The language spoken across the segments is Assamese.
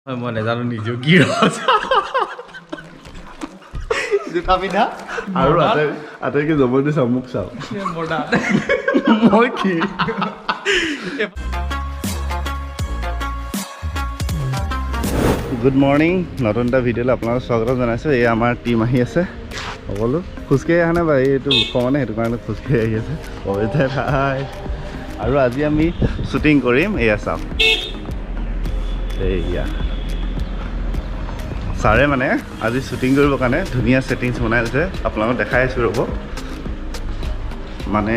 মই নেজানো নিজেও কি ৰজা জোতা পিন্ধা আৰু আটাইকে জবৰদস্তি চাওঁ মোক চাওঁ মই কি গুড মৰ্ণিং নতুন এটা ভিডিঅ'লৈ আপোনালোকক স্বাগত জনাইছোঁ এই আমাৰ টীম আহি আছে সকলো খোজকাঢ়ি অহা নাই বা এইটো ওখ মানে সেইটো কাৰণে খোজকাঢ়ি আহি আছে হাই আৰু আজি আমি শ্বুটিং কৰিম এয়া চাওক এইয়া ছাৰে মানে আজি শ্বুটিং কৰিবৰ কাৰণে ধুনীয়া ছেটিংছ বনাই দিছে আপোনালোকক দেখাই আছোঁ ৰ'ব মানে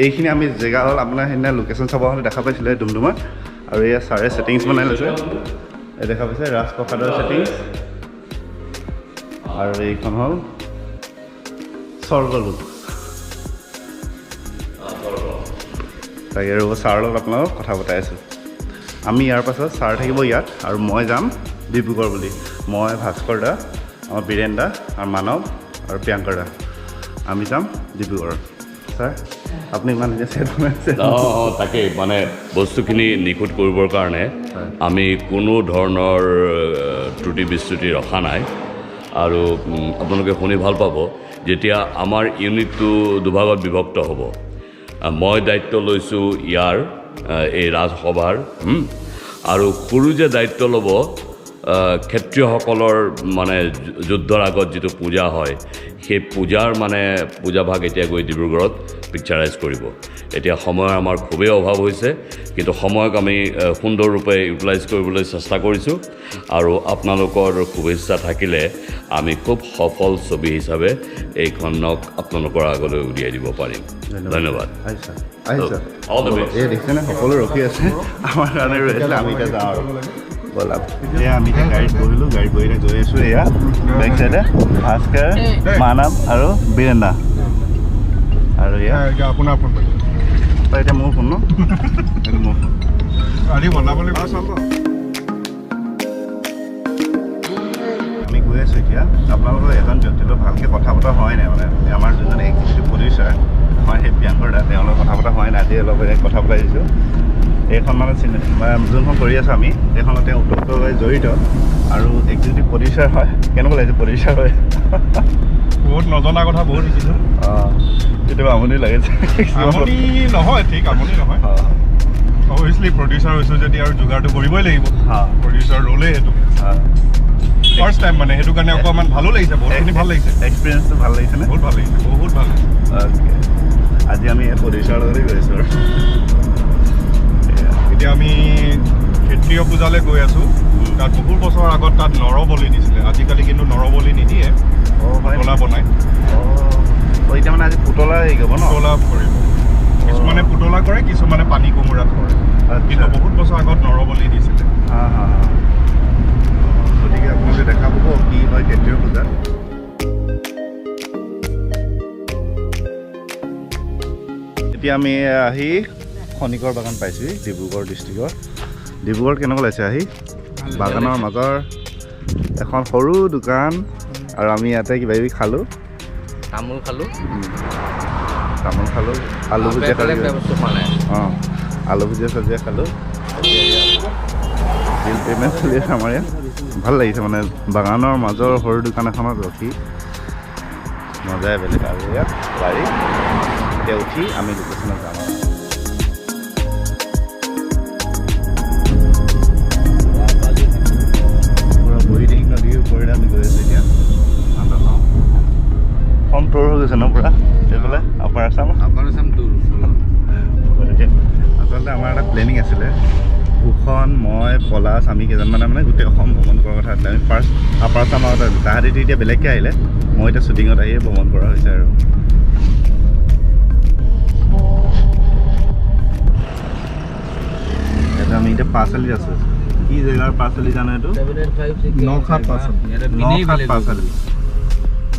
এইখিনি আমি জেগা হ'ল আপোনাৰ সেইদিনা লোকেশ্যন চাব হ'লে দেখা পাইছিলে ডুমডুমাৰ আৰু এয়া ছাৰে ছেটিংছ বনাই লৈছে এই দেখা পাইছে ৰাজপ্ৰসাদৰ ছেটিংছ আৰু এইখন হ'ল স্বৰ্গলোক তাকে ৰ'ব ছাৰৰ লগত আপোনালোকক কথা পতাই আছোঁ আমি ইয়াৰ পাছত ছাৰ থাকিব ইয়াত আৰু মই যাম ডিব্ৰুগড় বুলি মই ভাস্কৰ দা আমাৰ বীৰেন দা আৰু মানৱ আৰু প্ৰিয়ংকৰ দা আমি যাম ডিব্ৰুগড় ছাৰ আপুনি ইমান ছেট বনাইছে তাকে মানে বস্তুখিনি নিখুঁত কৰিবৰ কাৰণে আমি কোনো ধৰণৰ ত্ৰুটি বিচ্যুতি ৰখা নাই আৰু আপোনালোকে শুনি ভাল পাব যেতিয়া আমাৰ ইউনিটটো দুভাগত বিভক্ত হ'ব মই দায়িত্ব লৈছোঁ ইয়াৰ এই ৰাজসভাৰ আৰু সৰু যে দায়িত্ব ল'ব ক্ষেত্ৰীয়সকলৰ মানে যুদ্ধৰ আগত যিটো পূজা হয় সেই পূজাৰ মানে পূজাভাগ এতিয়া গৈ ডিব্ৰুগড়ত পিকচাৰাইজ কৰিব এতিয়া সময়ৰ আমাৰ খুবেই অভাৱ হৈছে কিন্তু সময়ক আমি সুন্দৰৰূপে ইউটিলাইজ কৰিবলৈ চেষ্টা কৰিছোঁ আৰু আপোনালোকৰ শুভেচ্ছা থাকিলে আমি খুব সফল ছবি হিচাপে এইখনক আপোনালোকৰ আগলৈ উলিয়াই দিব পাৰিম ধন্যবাদ দেখিছেনে সকলো ৰখি আছে আমাৰ কাৰণে ৰৈ আছিলে আমি এতিয়া যাওঁ আৰু ব'লা এয়া আমি এতিয়া গাড়ীত বহিলোঁ গাড়ীত বহি গৈ আছোঁ এয়া বেক চাইডে ভাস্কৰ মানৱ আৰু বীৰেন দা আৰু এয়া আপোনাৰ ফোন এতিয়া মোৰ ফোন ন এইটো মোৰ ফোন আমি গৈ আছোঁ এতিয়া আপোনালোকৰ এজন ব্যক্তিটো ভালকৈ কথা পতা হোৱাই নাই মানে আমাৰ যোনজন এক্সিকিউটিভ প্ৰডিউচাৰ মই সেই প্ৰিয়ংকৰ দা তেওঁৰ লগত কথা পতা হোৱাই নাই আজি অলপ কথা পতাই দিছোঁ এইখন মানে যোনখন কৰি আছোঁ আমি এইখনত তেওঁ ওতপ্ৰোতভাৱে জড়িত আৰু এক্সিকিউটিভ প্ৰডিউচাৰ হয় কেনেকুৱা লাগিছে প্ৰডিউচাৰ হয় বহুত নজনা কথা বহুত শিকিছোঁ অঁ কেতিয়াবা আমনি লাগিছে আমনি নহয় ঠিক আমনি নহয় অভিয়াছলি প্ৰডিউচাৰ হৈছোঁ যদি আৰু যোগাৰটো কৰিবই লাগিব প্ৰডিউচাৰ ৰোলেই সেইটো ফাৰ্ষ্ট টাইম মানে সেইটো কাৰণে অকণমান ভালো লাগিছে বহুতখিনি ভাল লাগিছে এক্সপিৰিয়েঞ্চটো ভাল লাগিছেনে বহুত ভাল লাগিছে বহুত ভাল লাগিছে আজি আমি প্ৰডিউচাৰৰ লগতে গৈ আছোঁ আৰু এতিয়া আমি ক্ষেত্ৰীয় পূজালৈ গৈ আছোঁ তাত বহুত বছৰ আগত তাত নৰবলি দিছিলে আজিকালি কিন্তু নৰবলি নিদিয়ে পুতলা বনাই এতিয়া মানে আজি পুতলা হেৰি কৰিব ন পুতলা কৰিব কিছুমানে পুতলা কৰে কিছুমানে পানী কোমোৰাত কৰে কিন্তু বহুত বছৰ আগত নৰবলি দিছিলে গতিকে আপোনালোকে দেখা পাব কি হয় ক্ষেত্ৰীয় পূজা এতিয়া আমি আহি খনিকৰ বাগান পাইছোঁ ডিব্ৰুগড় ডিষ্ট্ৰিক্টৰ ডিব্ৰুগড়ত কেনেকুৱা লাগিছে আহি বাগানৰ মাজৰ এখন সৰু দোকান আৰু আমি ইয়াতে কিবা কিবি খালোঁ তামোল খালোঁ আলু ভুজিয়া অঁ আলু ভুজিয়া চব্জিয়া খালোঁ বিল পে'মেণ্ট চলি আছে আমাৰ ইয়াত ভাল লাগিছে মানে বাগানৰ মাজৰ সৰু দোকান এখনত ৰখি মজাই বেলেগ আৰু ইয়াত গাড়ী এতিয়া উঠি আমি লোকেশ্যনত যাম নদীৰ ওপৰেৰে আমি গৈ আছোঁ এতিয়া কম ট'ৰ হৈ গৈছে ন পূৰা এইফালে আপাৰ আছাম টুৰ আচলতে আমাৰ এটা প্লেনিং আছিলে ভূষণ মই পলাশ আমি কেইজনমানে মানে গোটেই অসম ভ্ৰমণ কৰাৰ কথা আছিলে আমি ফাৰ্ষ্ট আপাৰ আছাম আগতে তাহাঁতিটো এতিয়া বেলেগকৈ আহিলে মই এতিয়া শ্বুটিঙত আহিয়ে ভ্ৰমণ কৰা হৈছে আৰু আমি এতিয়া পাঁচআলিত আছোঁ কি জেগাৰ পাঁচআলি জানো এইটো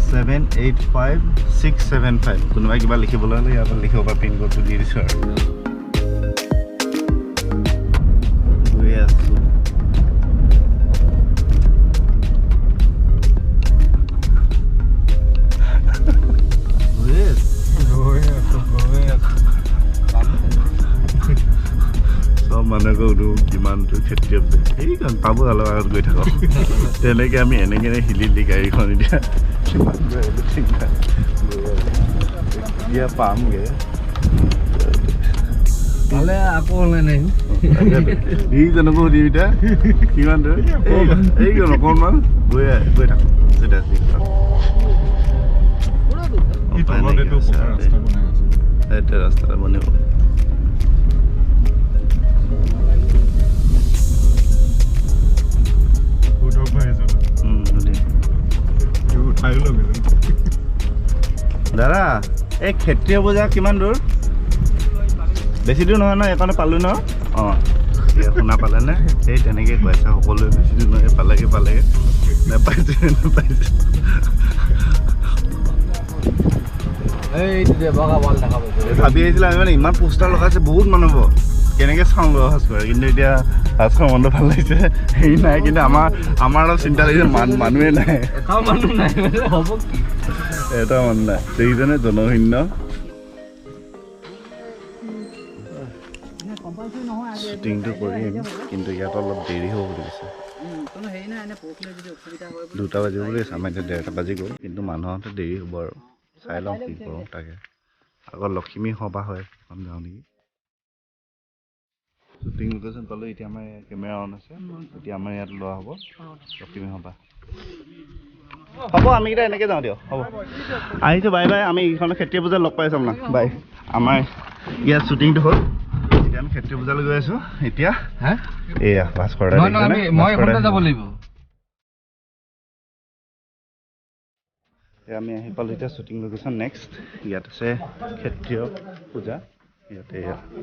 785-675 কোনোবাই কিবা লিখিবলৈ হ'লে ইয়াৰ পৰা লিখিব পৰা পিনক'ডটো দি দিছোঁ আৰু গৈ আছোঁ চব মানুহকে সুধো কিমানটো ক্ষেত্ৰীয় সেইখন পাব অলপ আগত গৈ থাকক তেনেকৈ আমি এনেকৈ হিলিলি গাড়ীখন এতিয়া এতিয়া পামগৈ ভালে আকৌ অনলাইন আহিম ই যেনেকৈ সুধিম এতিয়া কিমান দূৰ এইখন অকণমান গৈ থাকক এতিয়া ৰাস্তাটা বনিব দাদা এই ক্ষেত্ৰীয় বজাৰ কিমান দূৰ বেছি দূৰ নহয় ন এইকাৰণে পালোঁ ন অঁ শুনা পালেনে এই তেনেকৈ কৈ আছে সকলোৱে বেছি দূৰ নহয় পালেগৈ নাপাইছে ভাবি আহিছিলে আমি মানে ইমান পোষ্টাৰ লগাইছে বহুত মানুহ হ'ব কেনেকৈ চাওঁ লোৱা সাজ কৰে কিন্তু এতিয়া সাজখন মনটো ভাল লাগিছে হেৰি নাই কিন্তু আমাৰ অলপ চিন্তা লাগিছে মানুহে নাই এটাও মানুহ নাই হ'ব কি এটা মানুহ নাই দেখিছেনে জনশূন্য শ্বুটিংটো কৰিম কিন্তু ইয়াত অলপ দেৰি হ'ব বুলি কৈছে 2টা বাজিব বুলি কৈছে আমাৰ এতিয়া 1:30 বাজি গ'ল কিন্তু মানুহতে দেৰি হ'ব আৰু চাই লওঁ কি কৰোঁ তাকে আকৌ লখিমী সভা হয় এখন যাওঁ নেকি শ্বুটিং লোকেশ্যন পালোঁ এতিয়া আমাৰ কেমেৰা অন আছে এতিয়া আমাৰ ইয়াত লোৱা হ'ব লখিমী সভা হ'ব আমি এতিয়া এনেকৈ যাওঁ দিয়ক হ'ব আহিছোঁ বাই বাই আমি এইখন ক্ষেত্ৰীয় পূজাত লগ পাইছোঁ আপোনাক বাই আমাৰ ইয়াত শ্বুটিংটো হ'ল এতিয়া আমি ক্ষেত্ৰীয় পূজালৈ গৈ আছোঁ এতিয়া এয়া ভাস্কৰ দা মই এখনতে যাব লাগিব আমি আহি পালোঁ এতিয়া শ্বুটিং লোকেশ্যন নেক্সট ইয়াত আছে ক্ষেত্ৰীয় পূজা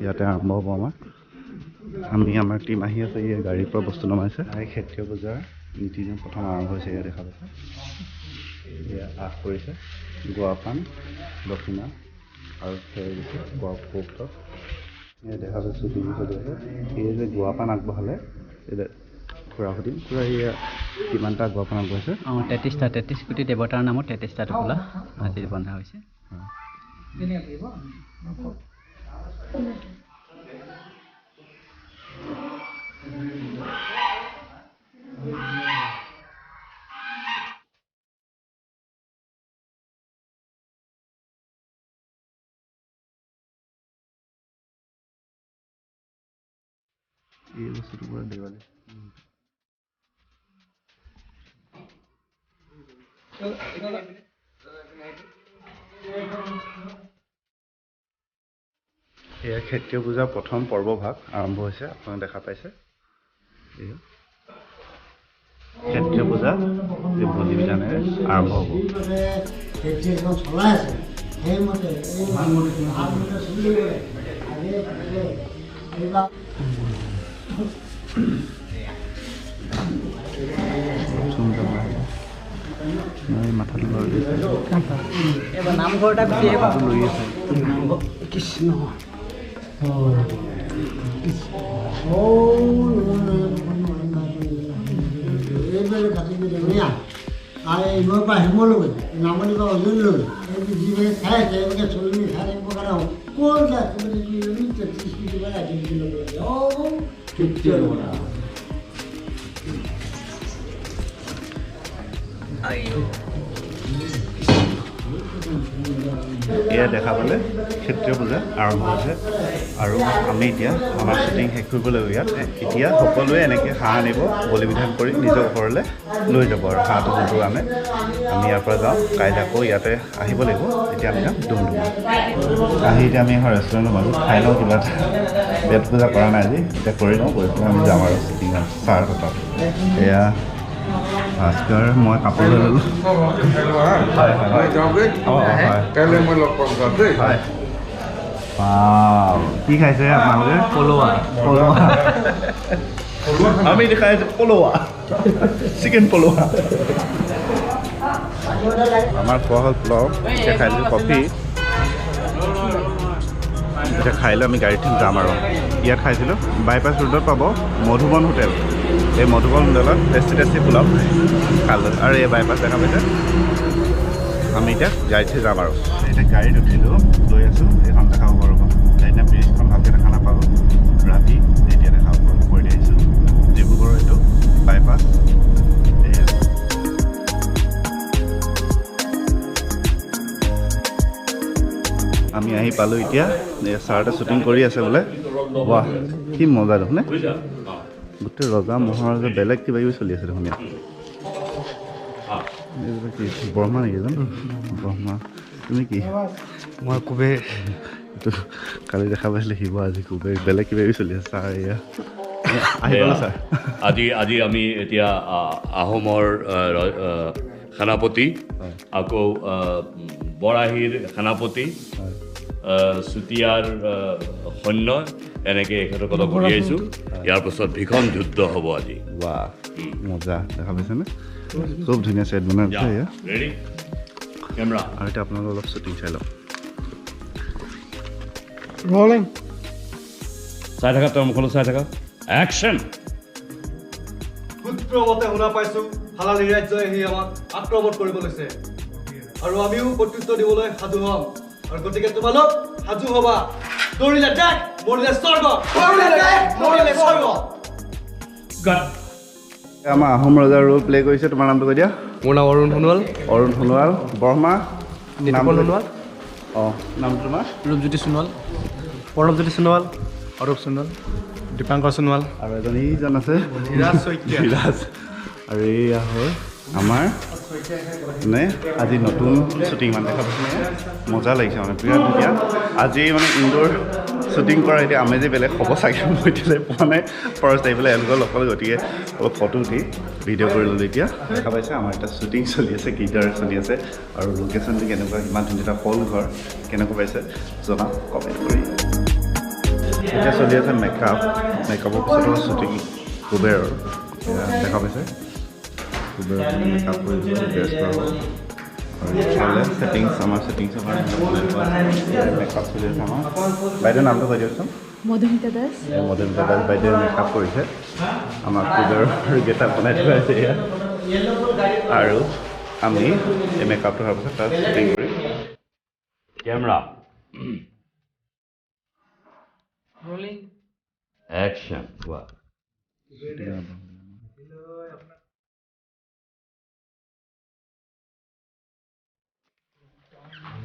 ইয়াতে আৰম্ভ হ'ব আমাৰ টীম আহি আছে এই গাড়ীৰ পৰা বস্তু নমাইছে এই ক্ষেত্ৰীয় পূজাৰ নীতি নিয়ম প্ৰথম আৰম্ভ হৈছে ইয়াত দেখা পাইছে এয়া আশ কৰিছে গুৱাপান দক্ষিণা আৰু খেৰ দিছে গুৱাপৌত্ৰ এয়া দেখা পাইছে শ্বুটিং চলি আছে এই যে গুৱাপান আগবঢ়ালে খুৰা সুধিম খুৰা এয়া কিমানটা গুৱাপান আগবঢ়াইছে 33 কোটি দেৱতাৰ নামত 33টা টোপোলা আজি বন্ধা হৈছে এই বস্তুটো পুৰা দেৱালী এয়া ক্ষেত্ৰীয় পূজাৰ প্ৰথম পৰ্বভাগ আৰম্ভ হৈছে আপোনালোকে দেখা পাইছে ক্ষেত্ৰীয় পূজা এই বলি বিধানেৰে আৰম্ভ হ'ব মাথাটো লৈ নামঘৰটা লৈ আছে কৃষ্ণ এইবাৰে কাটি ধুনীয়া আৰু এইবোৰৰ পৰা শিমলগৈ নামনি পৰা অজনলৈ যিভাগে খাই আছে এইভাগে চলি খাই থাকিবৰ কাৰণে অকল যায় 33 কোটি পৰা এয়া দেখা পালে ক্ষেত্ৰীয় পূজা আৰম্ভ হৈছে আৰু আমি এতিয়া আমাৰ শ্বুটিং শেষ কৰিবলৈ ইয়াত এতিয়া সকলোৱে এনেকৈ হাঁহ আনিব বলি বিধান কৰি নিজৰ ঘৰলৈ লৈ যাব আৰু হাঁহটো যোনটো আনে আমি ইয়াৰ পৰা যাওঁ কাইলৈ আকৌ ইয়াতে আহিব লাগিব এতিয়া আমি যাম ডুমডুমা আহি এতিয়া আমি এখন ৰেষ্টুৰেণ্টৰ মাজত খাই লওঁ কিবা এটা পেট পূজা কৰা নাই আজি এতিয়া কৰি লওঁ কৰি পেলাই আমি যাম আৰু শ্বুটিঙত চাৰ তাত এয়া ভাস্কৰ মই কাপোৰ লৈ ল'লোঁ হয় কি খাইছে আপোনালোকে পলোৱা আমি দেখাই আছোঁ পলোৱা চিকেন পলোৱা আমাৰ খোৱা হ'ল পোলাও এতিয়া খাই দিলোঁ কফি এতিয়া খাই লৈ আমি গাড়ীত যাম আৰু ইয়াত খাইছিলোঁ বাইপাছ ৰোডত পাব মধুবন হোটেল এই মধুবন হোটেলত টেষ্টি পোলাও খালোঁ আৰু এই বাইপাছ দেখা পাইছে আমি এতিয়া গাড়ীত যাম আৰু এতিয়া গাড়ীত উঠিলোঁ লৈ আছোঁ এইখন দেখাব পাৰোঁ সেইদিনা ব্ৰিজখন ভালকৈ দেখা নাপালোঁ ৰাতি এতিয়া দেখাব কৰি আহিছোঁ ডিব্ৰুগড়ৰ এইটো আমি আহি পালোঁ এতিয়া ছাৰতে শ্বুটিং কৰি আছে বোলে বাহ কি মজা দেখোন গোটেই ৰজা মহাৰাজা বেলেগ কিবা কিবি চলি আছে দেখোন কি ব্ৰহ্মা নেকি জানো ব্ৰহ্মা তুমি কি মই কুবেৰ কালি দেখা পাইছিলে শিৱ আজি কুবেৰ বেলেগ কিবা কিবি চলি আছে ছাৰ এয়া আহি পালোঁ ছাৰ আজি আমি এতিয়া আহোমৰ সেনাপতি আকৌ বৰাহীৰ সেনাপতি চুতীয়াৰ সৈন্য এনেকৈ এখেতক অলপ ঘূৰি আহিছোঁ ইয়াৰ পাছত ভীষণ যুদ্ধ হ'ব আজি বাহ মজা দেখা পাইছেনে খুব ধুনীয়া ছেট বনাই আছে এয়া ৰেডি কেমেৰা আৰু এতিয়া আপোনালোকে অলপ শ্বুটিং চাই লওক ৰলিং চাই থাকা তেওঁৰ মুখলৈ চাই থাকা একশ্যন সূত্ৰমতে শুনা পাইছো হালালী ৰাজ্যই আহি আমাক আক্ৰমণ কৰিব লৈছে আৰু আমিও প্ৰত্যুত্তৰ দিবলৈ সাজু হ'ম আৰু গতিকে তোমালোক সাজু হ'বা দৌৰিলে দেখ মৰিলে স্বৰ্গ মৰিলে স্বৰ্গ আমাৰ আহোম ৰজাৰ ৰোল প্লে কৰিছে তোমাৰ নামটো কৈ দিয়া মোৰ নাম অৰুণ সোণোৱাল ব্ৰহ্মা নিতুপন সোণোৱাল অঁ নামটো তোমাৰ ৰূপজ্যোতি সোণোৱাল প্ৰণৱজ্যোতি সোণোৱাল অৰূপ সোণোৱাল দীপাংকৰ সোণোৱাল আৰু এজন এইজন আছে বিৰাজ আৰু এয়া হ'ল আমাৰ মানে আজি নতুন শ্বুটিং মানে দেখা পাইছে মজা লাগিছে মানে বিৰাট ধুনীয়া আজি মানে ইনডোৰ শ্বুটিং কৰা এতিয়া আমেজেই বেলেগ হ'ব চাগে মই এতিয়ালৈ পোৱা নাই ফাৰ্ষ্ট আহি পেলাই এওঁলোকৰ লগ পালোঁ গতিকে অলপ ফটো উঠি ভিডিঅ' কৰি ল'লোঁ এতিয়া দেখা পাইছে আমাৰ এটা শ্বুটিং চলি আছে গীটাৰ চলি আছে আৰু লোকেশ্যনটো কেনেকুৱা ইমান ধুনীয়া এটা হল ঘৰ কেনেকুৱা পাইছে জনাওক কমেণ্ট কৰি এতিয়া চলি আছে মেকআপৰ পিছতো শ্বুটিং কুবেৰৰ দেখা পাইছে কুবেৰৰ মেকআপ কৰি ড্ৰেছ কৰা হ'ল আৰু ইফালে ছেটিংছ আমাৰ ছেটিংছৰ কাৰণে মেকআপ চলি আছে আমাৰ বাইদেউৰ নামটো কৈ দিয়কচোন মধুমিতা দাস মধুমিতা দাস বাইদেৱে মেকআপ কৰিছে আমাক কুবেৰৰ গেটআপ বনাই থোৱা আছে ইয়াত আৰু আমি এই মেকআপটো হোৱাৰ পিছত তাত শ্বুটিং কৰিম কেমেৰা rolling action wow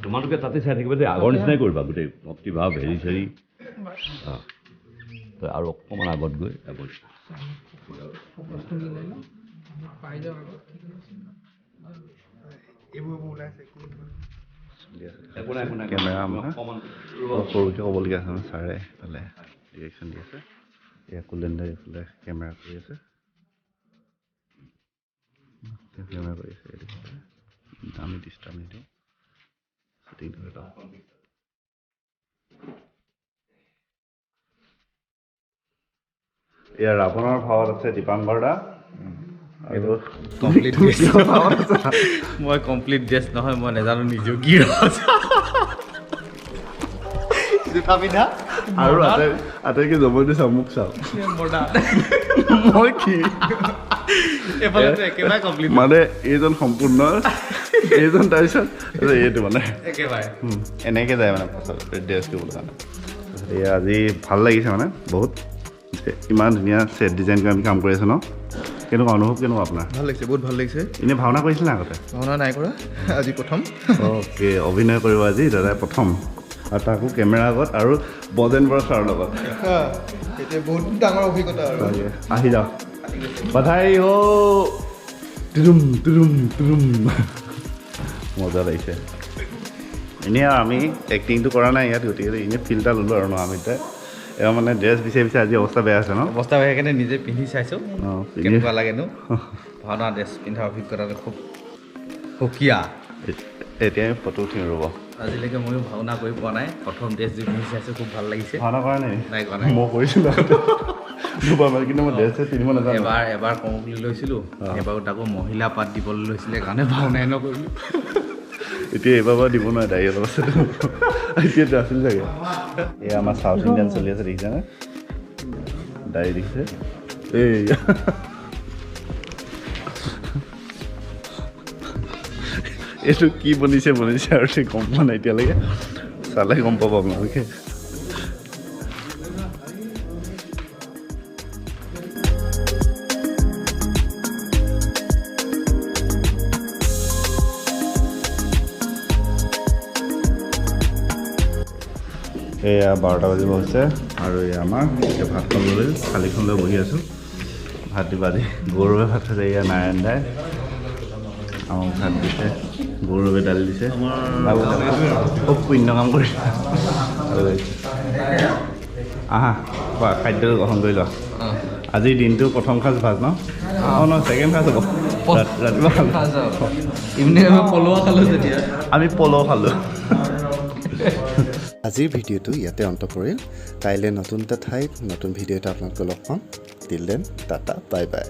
তোমালোকে তাতে চাই থাকিবা যে আগৰ নিচিনাই কৰিবা গোটেই ভক্তিভাৱ হেৰি চেৰি আৰু অকণমান আগত গৈ কেমেৰা সৰুকৈ ক'বলগীয়া আছে মানে ছাৰে এইফালে ডিৰেকশ্যন দি আছে এয়া কুলেণ্ডাৰ এইফালে কেমেৰা কৰি আছে কেমেৰা কৰি আছে আমি ডিষ্টাৰ্ব নিদিওঁ শ্বুটিংটো এটা এয়া ৰাৱণৰ ভাৱত আছে দীপাংকৰ দা আৰু মই কমপ্লিট ড্ৰেছ নহয় মই নাজানো নিজেও কি আৰু আটাইতকৈ জবৰদস্ত চাওঁ মোক চাওঁ মই কি মানে এইজন সম্পূৰ্ণ এইজন তাৰপিছত এইটো মানে এনেকৈ যায় মানে পাছত ড্ৰেছ কৰিবলৈ কাৰণে এয়া আজি ভাল লাগিছে মানে বহুত ইমান ধুনীয়া ছেট ডিজাইন কৰি আমি কাম কৰি আছোঁ ন কেনেকুৱা অনুভৱ কেনেকুৱা আপোনাৰ ভাল লাগিছে বহুত ভাল লাগিছে এনেই ভাওনা কৰিছিলে নে আগতে ভাওনা নাই কৰা আজি প্ৰথম অ'কে অভিনয় কৰিব আজি দাদাই প্ৰথম আৰু তাকো কেমেৰাৰ আগত আৰু ব্ৰজেন বৰা ছাৰৰ লগত এতিয়া বহুত ডাঙৰ অভিজ্ঞতা আৰু আহি যাওক বাধাই হ' তুৰুম তুৰুম তুৰুম মজা লাগিছে এনেই আৰু আমি এক্টিংটো কৰা নাই ইয়াত গতিকে এনেই ফিল এটা ল'লোঁ আৰু ন আমি এতিয়া এওঁ মানে ড্ৰেছ বিচাৰি বিচাৰি আজি অৱস্থা বেয়া আছে ন অৱস্থা বেয়া কাৰণে নিজে পিন্ধি চাইছোঁ অঁ কেনেকুৱা লাগেনো ভাওনা ড্ৰেছ পিন্ধাৰ অভিজ্ঞতাটো খুব সুকীয়া এতিয়া আমি ফটো উঠিম ৰ'ব আজিলৈকে ময়ো ভাওনা কৰি পোৱা নাই প্ৰথম ড্ৰেছযোৰ পিন্ধি চাইছোঁ খুব ভাল লাগিছে ভাওনা কৰা নাই নাই কৰা নাই মই কৰিছিলোঁ দুবাৰ মানে কিন্তু মই ড্ৰেছ পিন্ধিব নাজানো এবাৰ কওঁ বুলি লৈছিলোঁ এবাৰো তাকো মহিলা পাত দিবলৈ লৈছিলে কাৰণে ভাওনাই নকৰিলোঁ এতিয়া এইবাৰ বাৰু দিব নোৱাৰে দাড়ি অলপ আছে এতিয়াতো আছিল চাগে এয়া আমাৰ চাউথ ইণ্ডিয়ান চলি আছে দেখিছেনে দাড়ি দেখিছে এই এইটো কি বনিছে আৰু গম পোৱা নাই এতিয়ালৈকে চালে গম পাব আপোনালোকে এয়া 12টা বাজিব হৈছে আৰু এয়া আমাৰ এতিয়া ভাতখন লৈ থালিখন লৈ বহি আছোঁ ভাত দিবা দি গৌৰৱে ভাত খাইছে এয়া নাৰায়ণ দাই আমাক ভাত দিছে গৌৰৱে দালি দিছে খুব পুণ্য কাম কৰি আহা খোৱা খাদ্য গ্ৰহণ কৰি লোৱা আজিৰ দিনটো প্ৰথম সাজ ভাত ন নহয় ছেকেণ্ড সাজ হ'ব ৰাতিপুৱা ইভিনিং আমি পলোৱা খালোঁ তেতিয়া আমি পলও খালোঁ আজিৰ ভিডিঅ'টো ইয়াতে অন্ত পৰিল কাইলৈ নতুন এটা ঠাইত নতুন ভিডিঅ' এটা আপোনালোকক লগ পাম till then tata bye bye